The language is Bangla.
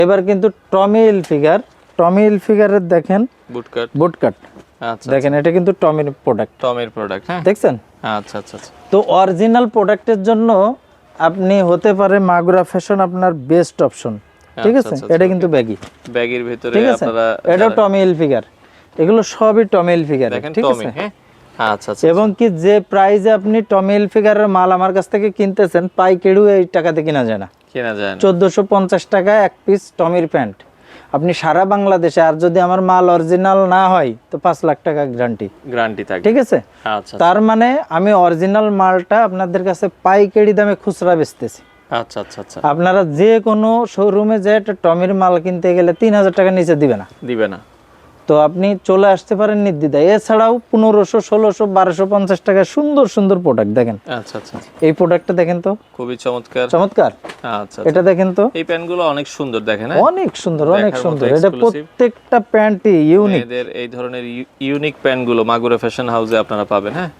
এবার কিন্তু টমি হিলফিগারের দেখেন বুটকাট আচ্ছা দেখেন, এটা কিন্তু টমির প্রোডাক্ট, হ্যাঁ দেখছেন? আচ্ছা আচ্ছা আচ্ছা তো অরিজিনাল প্রোডাক্টের জন্য আপনি হতে পারে মাগুরা ফ্যাশন আপনার বেস্ট অপশন, ঠিক আছে? এটা কিন্তু ব্যাগের ভিতরে ঠিক আছে, আপনারা এটা টমি হিলফিগার, এগুলো সবই টমি হিলফিগার, দেখেন ঠিক টমি, আছে? হ্যাঁ আচ্ছা আচ্ছা এবং কি যে প্রাইসে আপনি টমি হিলফিগারের মাল আমার কাছ থেকে কিনতেছেন, পাইকারিও এই টাকাতে কিনা যায় না। 1450 টাকা এক পিস টমির প্যান্ট, আপনি সারা বাংলাদেশে, আর যদি আমার মাল অরিজিনাল না হয় তো 5 লাখ টাকা গ্যারান্টি থাকে, ঠিক আছে? আচ্ছা তার মানে আমি অরিজিনাল মালটা আপনাদের কাছে পাইকারি দামে খুচরা বেচতেছি। আচ্ছা আচ্ছা আচ্ছা আপনারা যে কোনো শোরুমে যে একটা টমির মাল কিনতে গেলে 3000 টাকা নিচে দিবে না। তো আপনি চলে আসতে পারেন নির্দ্বিধায়। এছাড়াও 1500, 1600, 1250 টাকা সুন্দর সুন্দর প্রোডাক্ট দেখেন। আচ্ছা আচ্ছা এই প্রোডাক্টটা দেখেন তো, খুবই চমৎকার। আচ্ছা এটা দেখেন তো, এই প্যান্টগুলো অনেক সুন্দর, দেখেন অনেক সুন্দর। এটা প্রত্যেকটা প্যান্টই ইউনিক। এই ধরনের ইউনিক প্যান্টগুলো মাগুরা ফ্যাশন হাউসে আপনারা পাবেন। হ্যাঁ